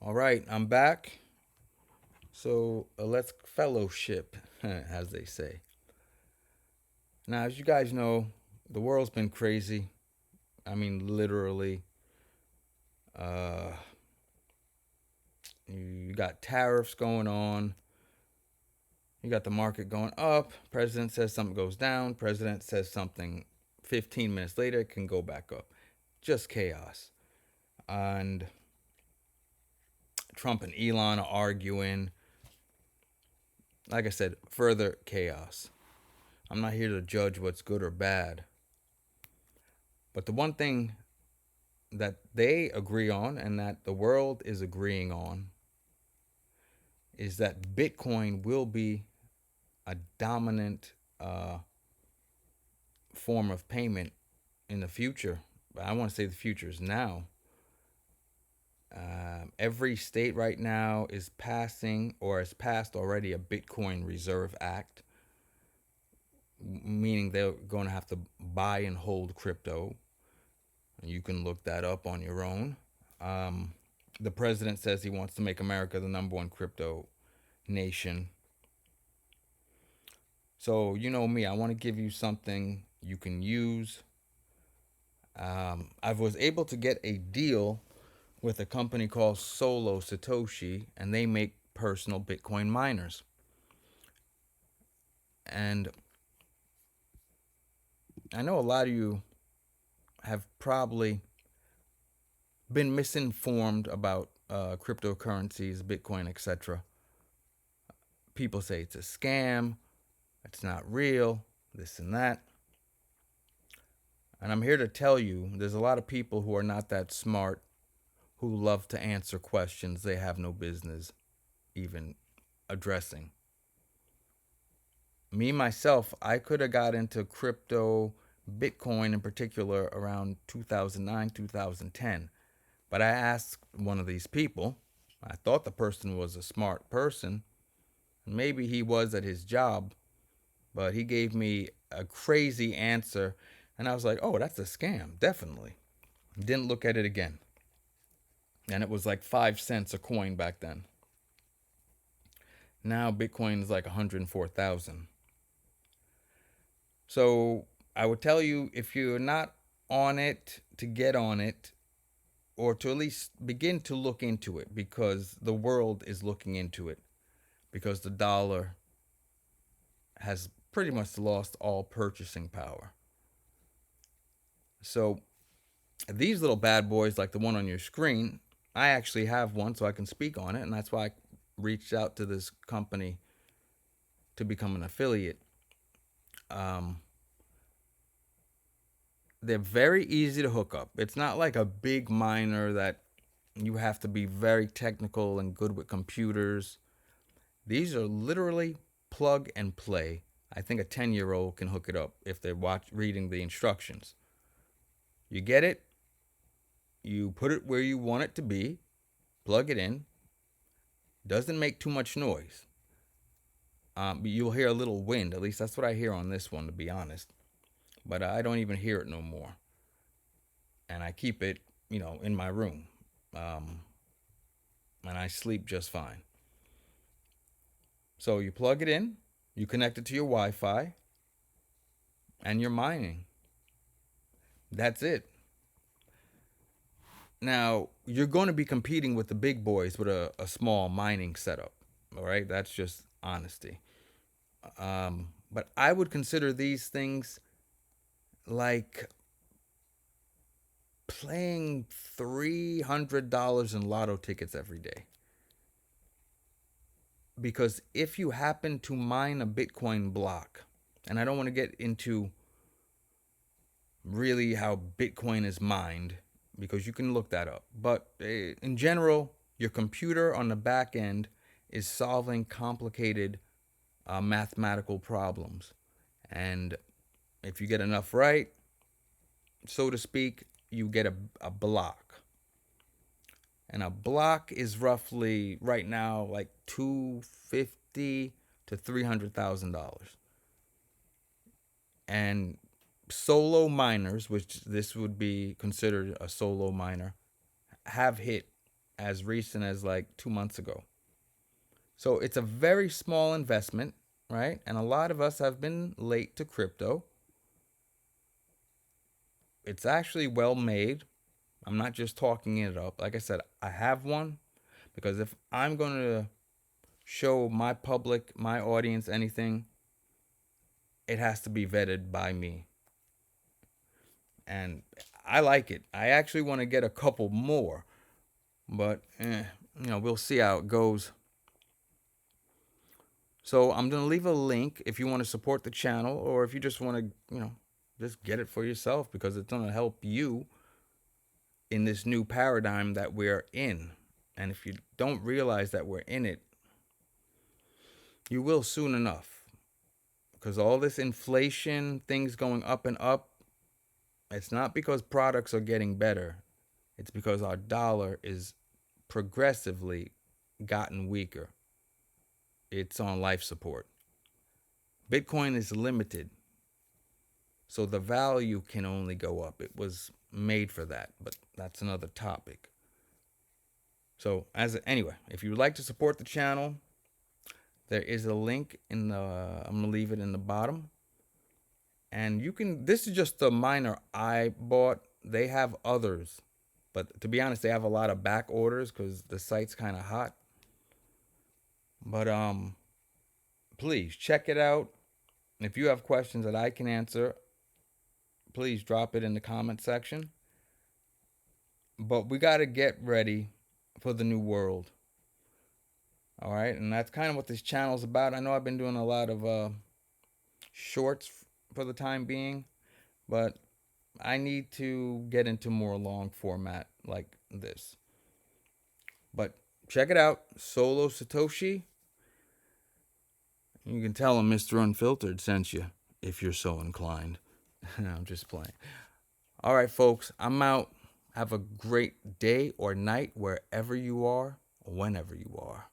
All right, I'm back. So let's fellowship, as they say. Now, as you guys know, the world's been crazy. I mean, literally. Uh, you got tariffs going on. You got the market going up. President says something goes down. President says something 15 minutes later, it can go back up. Just chaos. And Trump and Elon are arguing. Like I said, further chaos. I'm not here to judge what's good or bad. But the one thing that they agree on and that the world is agreeing on is that Bitcoin will be a dominant form of payment in the future. But I want to say the future is now. Every state right now is passing or has passed already a Bitcoin Reserve Act, meaning they're going to have to buy and hold crypto. You can look that up on your own. Um, the president says he wants to make America the number one crypto nation. So, you know me, I want to give you something you can use. I was able to get a deal with a company called Solosatoshi, and they make personal Bitcoin miners. And I know a lot of you have probably been misinformed about cryptocurrencies, Bitcoin, etc. People say it's a scam, it's not real, this and that. And I'm here to tell you there's a lot of people who are not that smart who love to answer questions they have no business even addressing. Me, myself, I could have got into crypto, Bitcoin in particular, around 2009, 2010. But I asked one of these people, I thought the person was a smart person. Maybe he was at his job, but he gave me a crazy answer. And I was like, oh, that's a scam, definitely. Didn't look at it again. And it was like 5 cents a coin back then. Now Bitcoin is like 104,000. So I would tell you if you're not on it, to get on it or to at least begin to look into it because the world is looking into it because the dollar has pretty much lost all purchasing power. So these little bad boys, like the one on your screen, I actually have one so I can speak on it, and that's why I reached out to this company to become an affiliate. Um, they're very easy to hook up. It's not like a big miner that you have to be very technical and good with computers. These are literally plug and play. I think a 10-year-old can hook it up if they're reading the instructions. You get it, you put it where you want it to be, plug it in, doesn't make too much noise. You'll hear a little wind, at least that's what I hear on this one, to be honest. But I don't even hear it no more. And I keep it, in my room. Um, and I sleep just fine. So you plug it in, you connect it to your Wi Fi, and you're mining. That's it. Now, you're going to be competing with the big boys with a small mining setup. All right? That's just honesty. But I would consider these things like playing $300 in lotto tickets every day. Because if you happen to mine a Bitcoin block, and I don't want to get into really how Bitcoin is mined, because you can look that up. But in general, your computer on the back end is solving complicated mathematical problems. And if you get enough right, so to speak, you get a block. And a block is roughly right now like $250 to $300,000. And solo miners, which this would be considered a solo miner, have hit as recent as like 2 months ago. So it's a very small investment, right? And a lot of us have been late to crypto. It's actually well made. I'm not just talking it up. Like I said, I have one because if I'm going to show my public, my audience anything, it has to be vetted by me. And I like it. I actually want to get a couple more, but we'll see how it goes. So I'm going to leave a link if you want to support the channel or if you just want to, just get it for yourself because it's going to help you in this new paradigm that we're in. And if you don't realize that we're in it, you will soon enough. Because all this inflation, things going up and up, it's not because products are getting better. It's because our dollar is progressively gotten weaker. It's on life support. Bitcoin is limited. So the value can only go up. It was made for that, but that's another topic. So anyway, if you would like to support the channel, there is a link I'm going to leave it in the bottom. And this is just the miner I bought. They have others. But to be honest, they have a lot of back orders because the site's kind of hot. But please check it out. If you have questions that I can answer, please drop it in the comment section. But we got to get ready for the new world. All right, and that's kind of what this channel is about. I know I've been doing a lot of shorts for the time being, but I need to get into more long format like this. But check it out, Solosatoshi. You can tell him Mr. Unfiltered sent you if you're so inclined. I'm just playing. All right, folks, I'm out. Have a great day or night wherever you are, whenever you are.